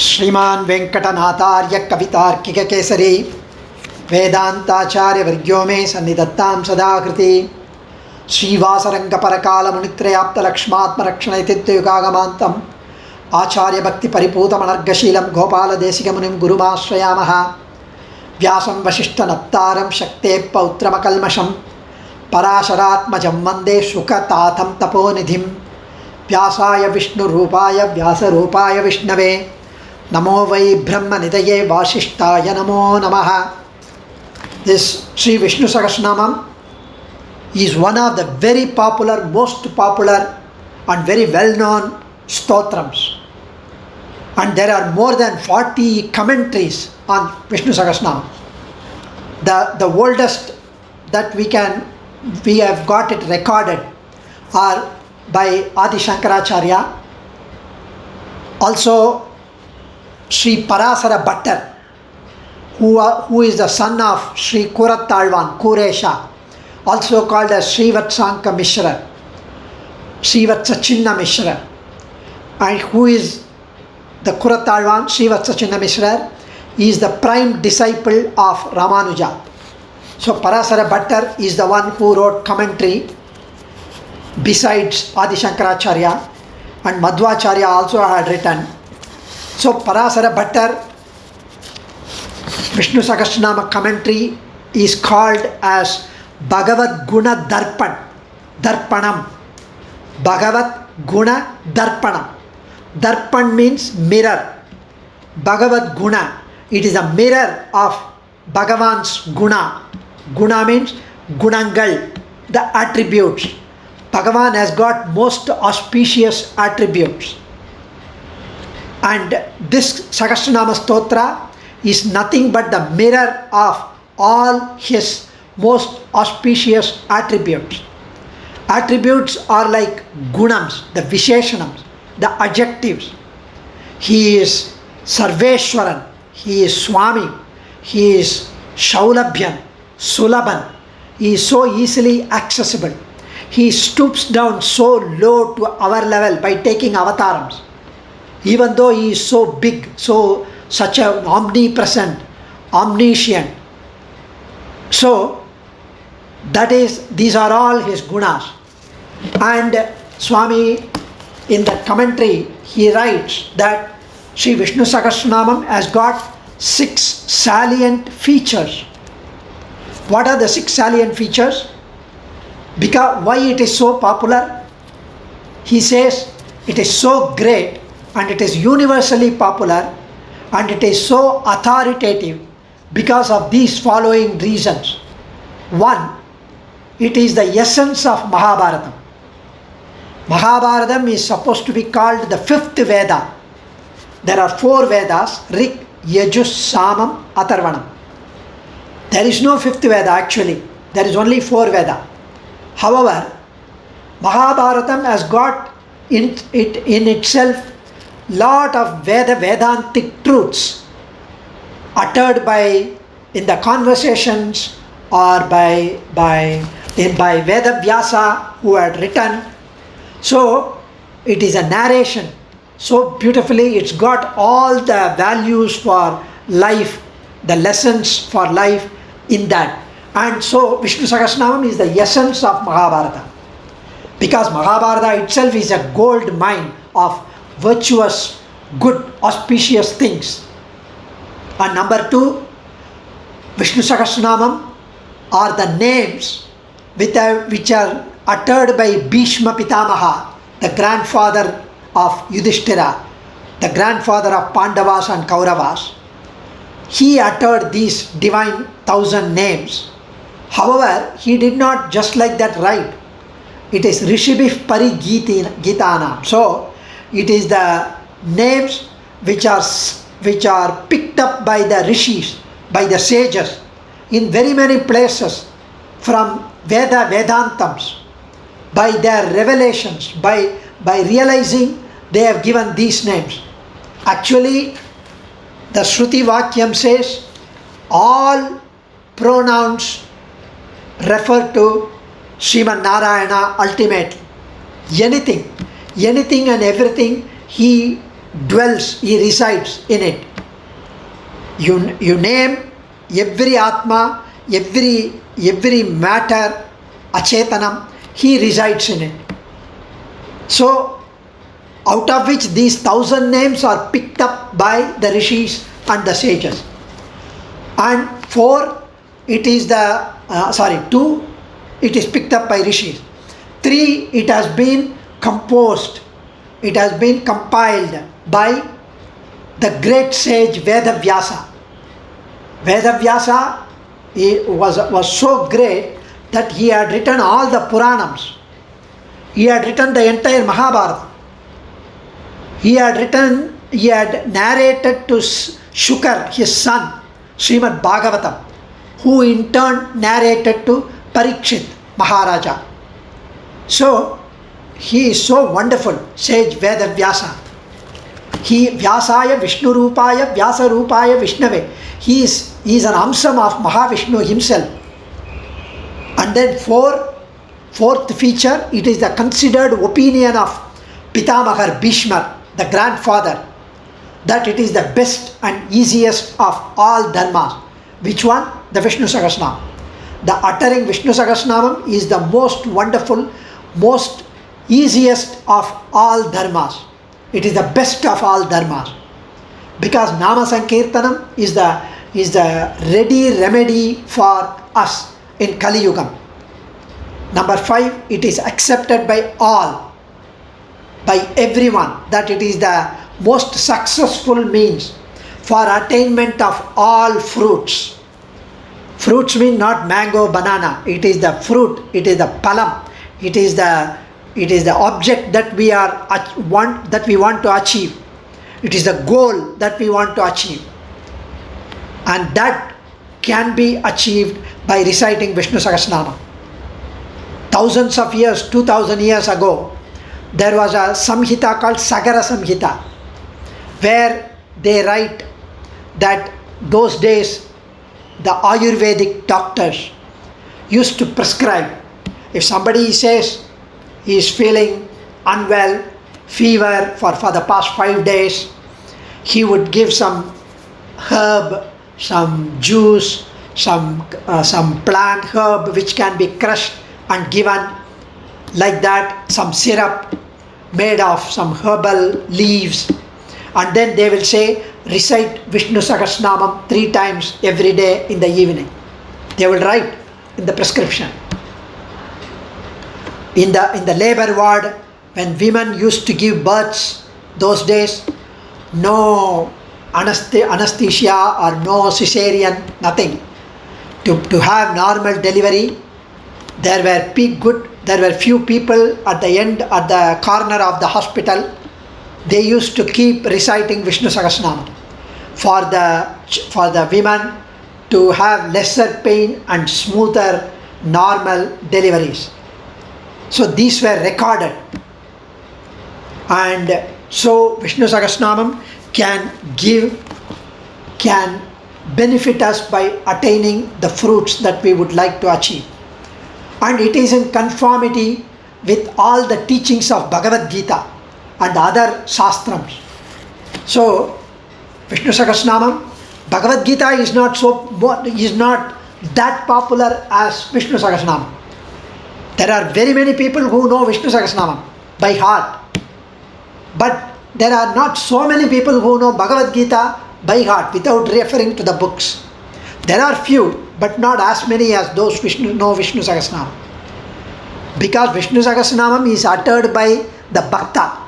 श्रीमान वेंकटनाथार्य कवितार्किक केसरी वेदांताचार्य वर्ग्यो मे सन्निधत्तां सदाकृति श्रीवासरंग परकाल मुनित्रयाप्त लक्ष्मात्मरक्षण इत्युगागमान्तम् आचार्य भक्ति परिपूतमनर्गशीलं गोपाल देशिक मुनिं गुरुमाश्रयामः व्यासं वसिष्ठनप्तारं शक्तेः पौत्रमकल्मषं पराशरात्मजं वन्दे शुकतातं तपोनिधिं व्यासाय विष्णुरूपाय व्यासरूपाय विष्णवे नमो वै ब्रह्मनिधये वासिष्ठाय नमो नमः. This Sri Vishnu Sahasranamam is one of the very popular, most popular and very well-known stotrams. And there are more than 40 commentaries on Vishnu Sahasranamam. The oldest that we have got it recorded are by Adi Shankaracharya. Also Sri Parasara Bhattar, who is the son of Sri Kurattalvan, Kuresha, also called as Srivatsanka Mishra, Srivatsachinna Mishra, and who is the Kurattalvan, Srivatsachinna Mishra, is the prime disciple of Ramanuja. So Parasara Bhattar is the one who wrote commentary besides Adi Shankaracharya, and Madhavakkannan also had written. So Parasara Bhattar Vishnu Sahasranama commentary is called as Bhagavad Guna Darpanam. Bhagavad Guna Darpanam. Darpan means mirror. Bhagavad Guna, it is a mirror of Bhagavan's Guna. Guna means Gunangal, the attributes. Bhagavan has got most auspicious attributes. And this Sahasranama Stotra is nothing but the mirror of all his most auspicious attributes. Attributes are like gunams, the visheshanams, the adjectives. He is Sarveshwaran, he is Swami, he is Shaulabhyan, Sulabhan, he is so easily accessible. He stoops down so low to our level by taking avatarams. Even though he is so big, such an omnipresent, omniscient. So, these are all his gunas. And Swami, in the commentary, he writes that Sri Vishnu Sahasranamam has got 6 salient features. What are the 6 salient features? Because why it is so popular? He says it is so great and it is universally popular and it is so authoritative because of these following reasons. 1. It is the essence of Mahabharatam. Mahabharatam is supposed to be called the 5th Veda. There are 4 Vedas, Rig, Yajus, Samam, Atharvanam. There is no 5th Veda actually. There is only 4 Veda. However, Mahabharatam has got in itself lot of Vedantic truths uttered in the conversations or by Veda Vyasa who had written. So it is a narration. So beautifully it's got all the values for life, the lessons for life in that. And so Vishnu Sahasranamam is the essence of Mahabharata. Because Mahabharata itself is a gold mine of virtuous, good, auspicious things. And number 2, Vishnu Sahasranamam are the names which are uttered by Bhishma Pitamaha, the grandfather of Yudhishthira, the grandfather of Pandavas and Kauravas. He uttered these divine 1,000 names. However, he did not just like that write. It is Rishibhih Pari Gitanam. So, it is the names which are picked up by the rishis, by the sages in very many places from Vedantams, by their revelations, by realizing they have given these names. Actually, the Shruti Vakyam says all pronouns refer to Sriman Narayana ultimately. Anything and everything he dwells, he resides in it. You name every Atma, every matter, Achetanam, he resides in it. So, out of which these 1,000 names are picked up by the rishis and the sages. And 4, it is the, 2, it is picked up by rishis. 3, it has been composed, it has been compiled by the great sage Vedavyasa. Vedavyasa was so great that he had written all the Puranams. He had written the entire Mahabharata. He had narrated to Shukar, his son, Srimad Bhagavatam, who in turn narrated to Parikshit Maharaja. So, he is so wonderful, sage Vedavyasa. He Vyasaya Vishnu Rupaya Vyasa Rupaya Vishnave. He is an amsam of Mahavishnu himself. And then fourth feature, it is the considered opinion of Pitamahar Bhishmar, the grandfather, that it is the best and easiest of all dharmas. Which one? The Vishnu Sahasranamam. The uttering Vishnu Sahasranamam is the most wonderful, most easiest of all dharmas. It is the best of all dharmas. Because Nama Sankirtanam is the ready remedy for us in Kali Yugam. Number 5, it is accepted by all, by everyone, that it is the most successful means for attainment of all fruits. Fruits mean not mango, banana. It is the fruit, it is the palam, it is the object that we want to achieve. It is the goal that we want to achieve. And that can be achieved by reciting Vishnu Sahasranamam. Thousands of years, 2000 years ago, there was a Samhita called Sagara Samhita, where they write that those days the Ayurvedic doctors used to prescribe. If somebody says he is feeling unwell, fever for the past 5 days, he would give some herb, some juice, some plant herb which can be crushed and given like that, some syrup made of some herbal leaves, and then they will say recite Vishnu Sahasranamam 3 times every day in the evening. They will write in the prescription. In the labor ward, when women used to give births those days, no anesthesia or no cesarean, nothing. To have normal delivery, there were few people at the corner of the hospital. They used to keep reciting Vishnu Sahasranamam for the women to have lesser pain and smoother normal deliveries. So these were recorded. And so Vishnu Sahasranamam can benefit us by attaining the fruits that we would like to achieve. And it is in conformity with all the teachings of Bhagavad Gita and other Shastrams. So Vishnu Sahasranamam, Bhagavad Gita is not that popular as Vishnu Sahasranamam. There are very many people who know Vishnu Sahasranamam by heart. But there are not so many people who know Bhagavad Gita by heart without referring to the books. There are few, but not as many as those know Vishnu Sahasranamam. Because Vishnu Sahasranamam is uttered by the Bhakta.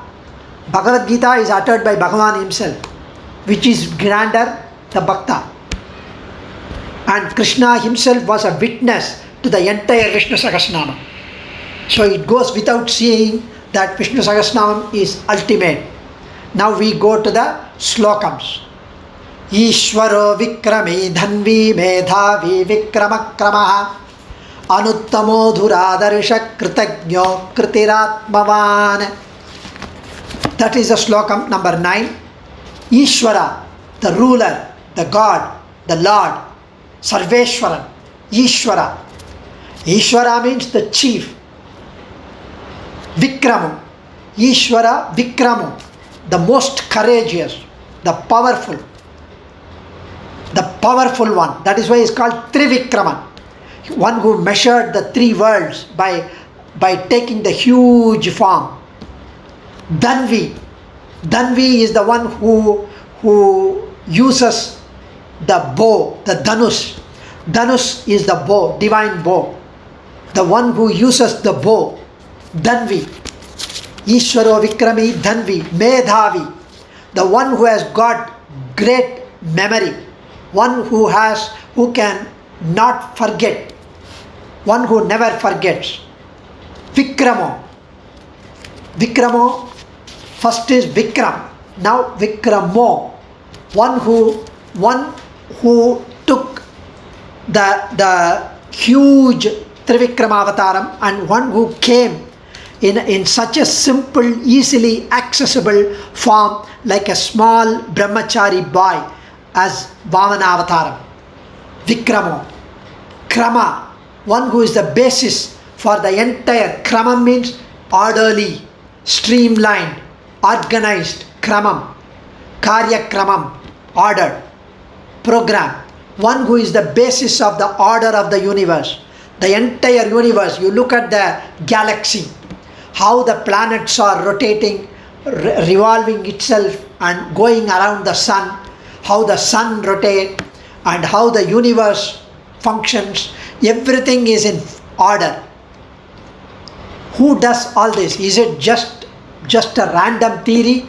Bhagavad Gita is uttered by Bhagavan himself, which is grander, the Bhakta. And Krishna himself was a witness to the entire Vishnu Sahasranamam. So it goes without saying that Vishnu Sahasranamam is ultimate. Now we go to the slokams. Ishvaro vikrami dhanvi medhavi vikramakramaha anuttamo dhuradarsha kritagno kritiratmavan. That is the slokam number 9. Ishvara, the ruler, the God, the Lord, Sarveshwaran, Ishvara. Ishvara means the chief. Vikramu, Ishvara Vikramu, the most courageous, the powerful one. That is why he is called Trivikraman. One who measured the three worlds by taking the huge form. Dhanvi is the one who uses the bow, the Dhanush. Dhanush is the bow, divine bow. The one who uses the bow. Dhanvi. Ishwaro Vikrami Dhanvi. Medhavi. The one who has got great memory. One who can not forget. One who never forgets. Vikramo. First is Vikram. Now Vikramo. One who took the huge Trivikrama Avataram, and one who came in such a simple, easily accessible form like a small brahmachari boy as Vamana Avataram. Vikramo. Krama. One who is the basis for the entire. Kramam means orderly, streamlined, organized. Kramam. Karya Kramam. Ordered. Program. One who is the basis of the order of the universe. The entire universe. You look at the galaxy, how the planets are rotating, revolving itself and going around the sun, how the sun rotates and how the universe functions. Everything is in order. Who does all this? Is it just a random theory?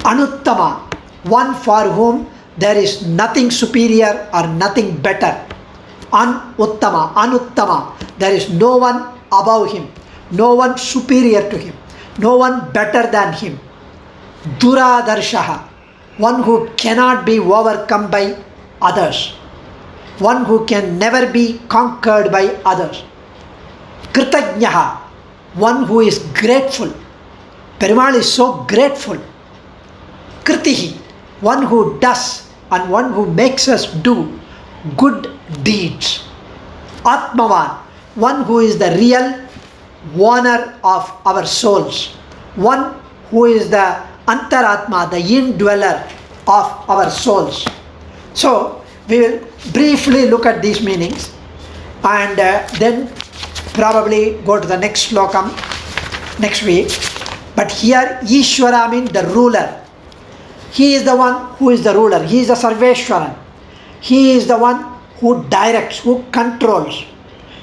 Anuttama. One for whom there is nothing superior or nothing better. Anuttama. There is no one above him, no one superior to him, no one better than him. Duradarshaha. One who cannot be overcome by others. One who can never be conquered by others. Kritagnaha. One who is grateful. Perumal is so grateful. Kritihi. One who does and one who makes us do good deeds. Atmavan. One who is the real owner of our souls. One who is the Antaratma, the indweller of our souls. So, we will briefly look at these meanings and then probably go to the next slokam next week. But here, Ishvara means the ruler. He is the one who is the ruler. He is the Sarveshwaran. He is the one who directs, who controls.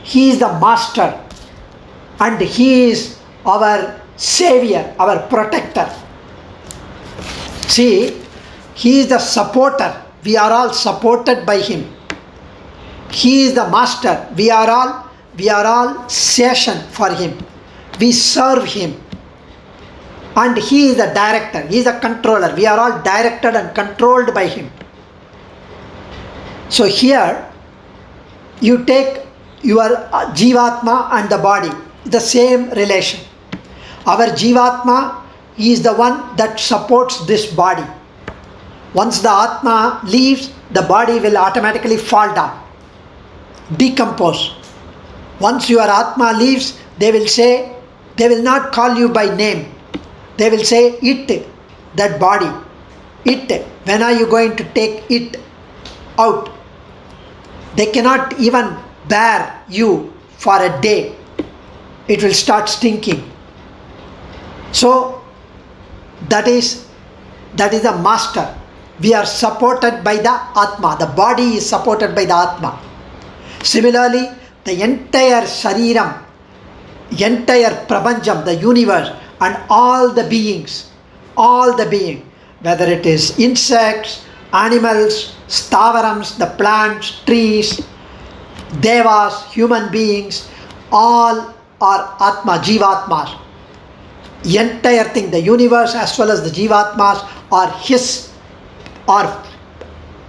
He is the master. And he is our savior, our protector. See, he is the supporter. We are all supported by him. He is the master. We are all session for him. We serve him. And he is the director. He is the controller. We are all directed and controlled by him. So here, you take your Jivatma and the body, the same relation. Our Jivatma is the one that supports this body. Once the Atma leaves, the body will automatically fall down, decompose. Once your Atma leaves, they will not call you by name. They will say, it, that body, it. When are you going to take it out? They cannot even bear you for a day. It will start stinking. So, that is the master. We are supported by the Atma. The body is supported by the Atma. Similarly, the entire Shariram, entire Prapancham, the universe, and all the beings, whether it is insects, animals, stavarams, the plants, trees, devas, human beings, all are Atma, Jivatmas. The entire thing, the universe as well as the Jivatmas are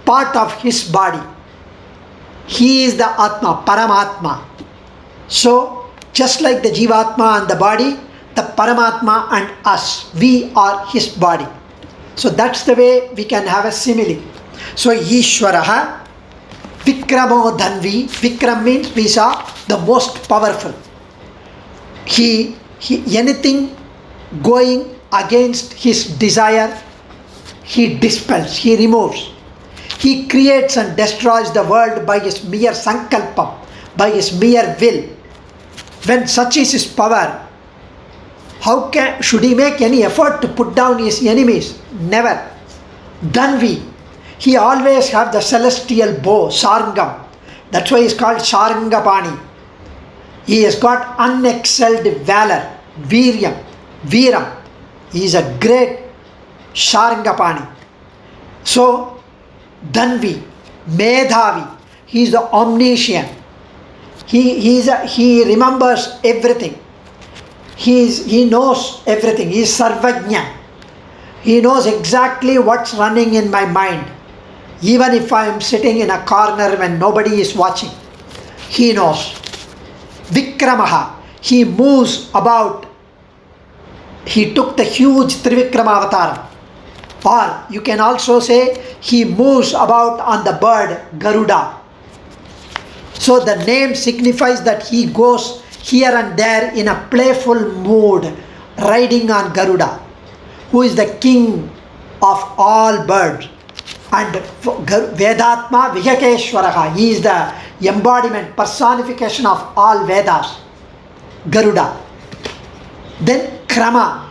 part of his body. He is the Atma, Paramatma. So, just like the Jivatma and the body, the Paramatma and us, we are his body. So that's the way we can have a simile. So Ishwaraha, Vikramo Dhanvi. Vikram means we saw the most powerful. He anything going against his desire, he dispels, he removes. He creates and destroys the world by his mere sankalpam, by his mere will. When such is his power, should he make any effort to put down his enemies? Never. Dhanvi, he always have the celestial bow, Sarangam. That's why he is called Sarangapani. He has got unexcelled valor, Viryam, Viram. He is a great Sarangapani. So, Dhanvi, Medhavi, he is the omniscient. He remembers everything. He knows everything. He is Sarvajna. He knows exactly what's running in my mind. Even if I am sitting in a corner when nobody is watching, he knows. Vikramaha, he moves about. He took the huge Trivikrama avatar. Or you can also say he moves about on the bird Garuda. So the name signifies that he goes here and there in a playful mood, riding on Garuda, who is the king of all birds. And Vedatma Vihakeshwaraha, he is the embodiment, personification of all Vedas, Garuda. Then Krama,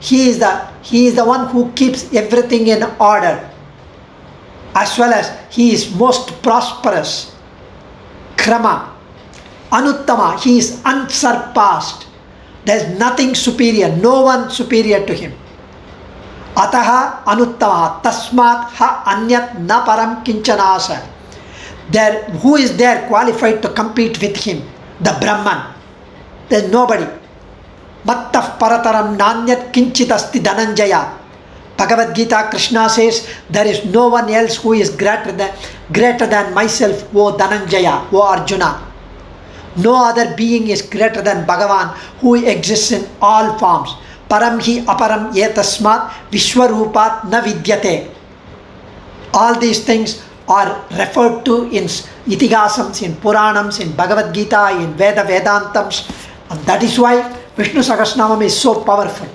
he is the one who keeps everything in order, as well as he is most prosperous. Krama. Anuttama, he is unsurpassed. There is nothing superior, no one superior to him. Ataha anuttama, tasmat ha anyat na param kinchanasa. There, who is there qualified to compete with him? The Brahman. There is nobody. Mattaf parataram nanyat kinchit asti dhananjaya. Bhagavad Gita, Krishna says, there is no one else who is greater than myself, O Dhananjaya, O Arjuna. No other being is greater than Bhagavan, who exists in all forms. Param hi aparam etasmat vishwarupat na vidyate. All these things are referred to in Itigasams, in Puranams, in Bhagavad Gita, in Vedantams. And that is why Vishnu Sahasranamam is so powerful.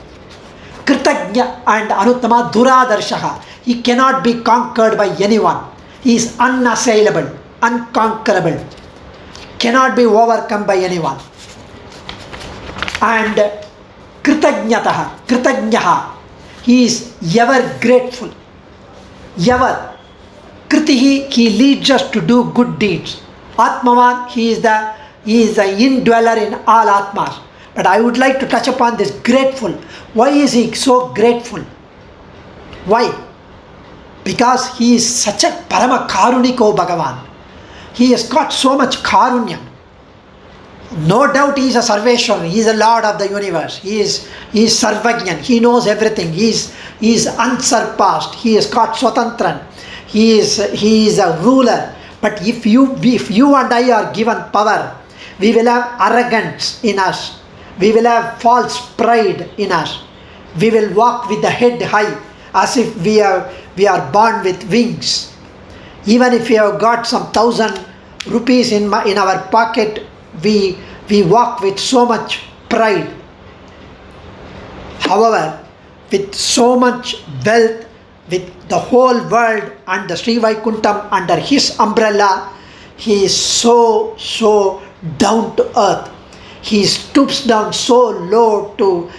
Kritagnya and Anuttama Duradarshaha. He cannot be conquered by anyone. He is unassailable, unconquerable. Cannot be overcome by anyone. And Kritagnaha, he is ever grateful. Ever. Kritihi, he leads us to do good deeds. Atmavan, he is the indweller in all Atmas. But I would like to touch upon this grateful. Why is he so grateful? Why? Because he is such a Parama Karuniko Bhagavan. He has got so much Karunya. No doubt he is a Sarveshwar. He is the Lord of the universe. He is Sarvajnan. He knows everything. He is unsurpassed. He has got Swatantran. He is a ruler. But if you and I are given power, we will have arrogance in us. We will have false pride in us. We will walk with the head high as if we are born with wings. Even if we have got some 1,000 rupees in our pocket, we walk with so much pride. However, with so much wealth, with the whole world and the Sri Vaikuntham under his umbrella, he is so down to earth. He stoops down so low to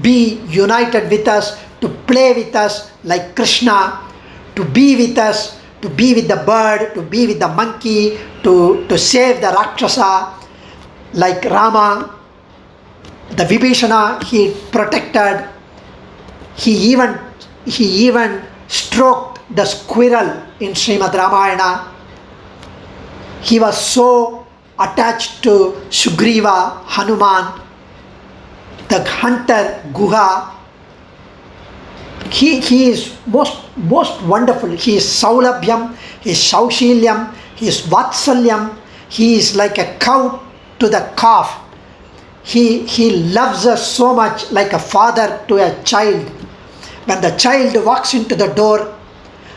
be united with us, to play with us like Krishna, to be with us, to be with the bird, to be with the monkey, to save the Rakshasa like Rama. The Vibhishana he protected. He even stroked the squirrel in Srimad Ramayana. He was so attached to Sugriva, Hanuman, the hunter Guha. He is most wonderful. He is Saulabhyam, he is Shaushilyam, he is Vatsalyam. He is like a cow to the calf. He loves us so much, like a father to a child. When the child walks into the door,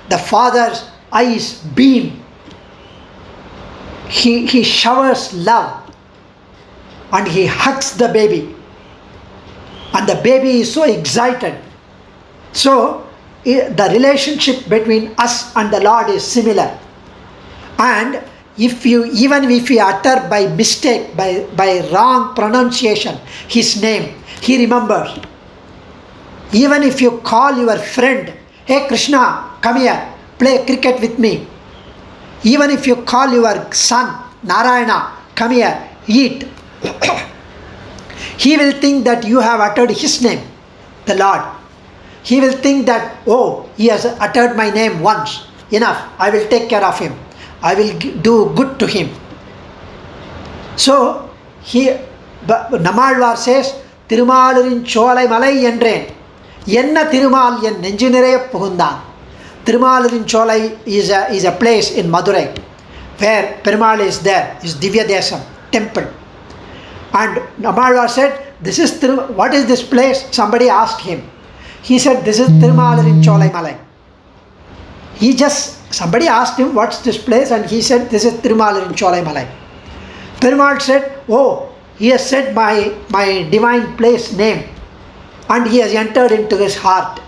the father's eyes beam. He showers love and he hugs the baby. And the baby is so excited. So, the relationship between us and the Lord is similar. And even if you utter by mistake, by wrong pronunciation, His name, He remembers. Even if you call your friend, hey Krishna, come here, play cricket with me. Even if you call your son, Narayana, come here, eat. He will think that you have uttered His name, the Lord. He will think that, oh, he has uttered my name once. Enough, I will take care of him. I will do good to him. So, Namalvar says, Tirumalurin Cholai Malai Yendren. Yenna Tirumal Yen Nenjinere Pugundan. Tirumalurin Cholai is a place in Madurai where Perumal is there, is Divya Desam, temple. And Namalvar said, what is this place? Somebody asked him. He said, this is Tirumalurin Cholai Malai. Somebody asked him, what's this place? And he said, this is Tirumalurin Cholai Malai. Perumal said, oh, he has said my divine place name. And he has entered into his heart.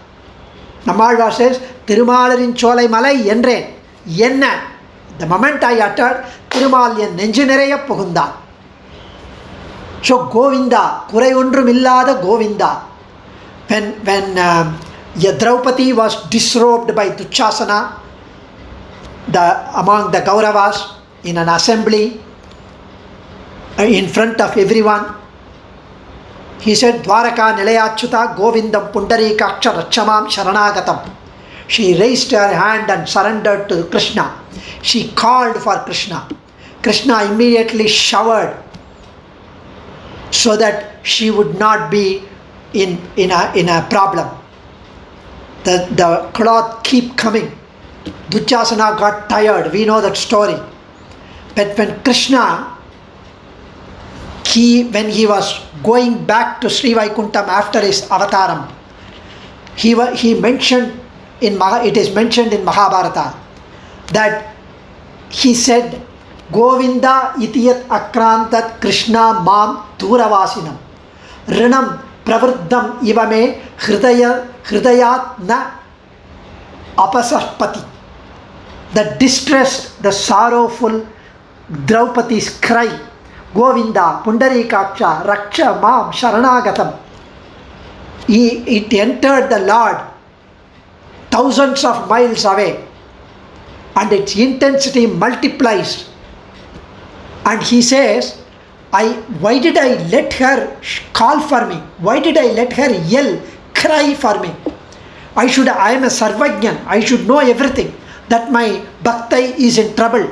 Namalvar says, Tirumalurin Cholai Malai Yendren. Yenna. The moment I uttered, Tirumal Yen Nenjinereya Pugundan. So Govinda, Kurai Undrum Illada Govinda. When Draupadi was disrobed by Duchasana among the Kauravas in an assembly in front of everyone, he said, Dwaraka Nilayachyuta Govindam Pundarikaksha Rachamam Sharanagatam. She raised her hand and surrendered to Krishna. She called for Krishna. Krishna immediately showered so that she would not be in a problem. The cloth keep coming. Duchasana got tired. We know that story. But when Krishna, when he was going back to Sri Vaikuntham after his avataram, he mentioned it is mentioned in Mahabharata that he said, Govinda itiyat akrantat Krishna mam duravasinam rinam pravruddam ivame hridayat na apasahpati. The distressed, the sorrowful Draupadi's cry, Govinda, Pundarikaksha, Raksha, Mam, Sharanagatam. It entered the Lord thousands of miles away and its intensity multiplies. And he says, why did I let her call for me? Why did I let her yell, cry for me? I am a Sarvajnan. I should know everything, that my Bhaktai is in trouble.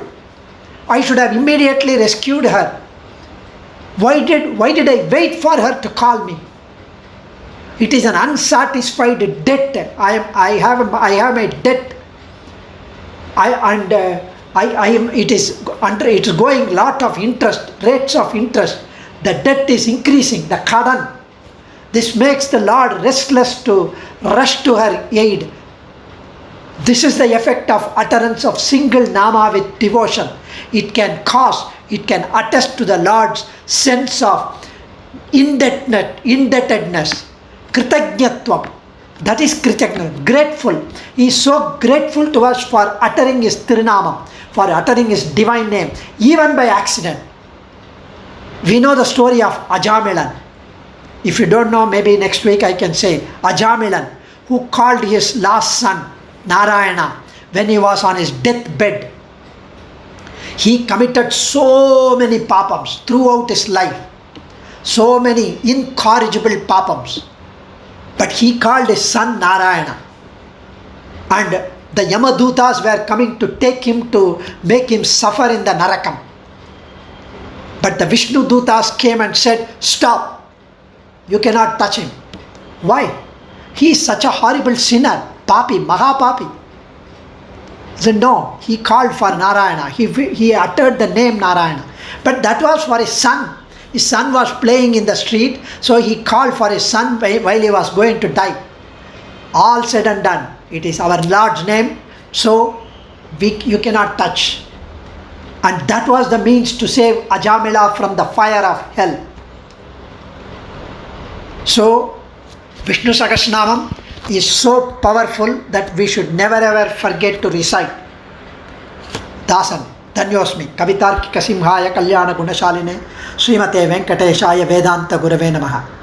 I should have immediately rescued her. Why did I wait for her to call me? It is an unsatisfied debt. I have my debt. It is going lot of interest, rates of interest. The debt is increasing, the kadan. This makes the Lord restless to rush to her aid. This is the effect of utterance of single nama with devotion. It can attest to the Lord's sense of indebtedness, kritajnatvam. That is kritajna, grateful. He is so grateful to us for uttering his Tirunamam, for uttering his divine name, even by accident. We know the story of Ajamilan. If you don't know, maybe next week I can say, Ajamilan, who called his last son, Narayana, when he was on his deathbed. He committed so many papams throughout his life, so many incorrigible papams. But he called his son Narayana. And the Yamadutas were coming to take him to make him suffer in the Narakam. But the Vishnu Dutas came and said, stop. You cannot touch him. Why? He is such a horrible sinner. Papi, Mahapapi. He said, no, he called for Narayana. He uttered the name Narayana. But that was for his son. His son was playing in the street, so he called for his son while he was going to die. All said and done. It is our Lord's name, so you cannot touch. And that was the means to save Ajamila from the fire of hell. So, Vishnu Sahasranamam, is so powerful that we should never ever forget to recite. Dasan, Dhanyosmi, Kavitarkika Simhaya Kalyana Gunashaline, Srimate Venkateshaya Vedanta Gurave Namaha.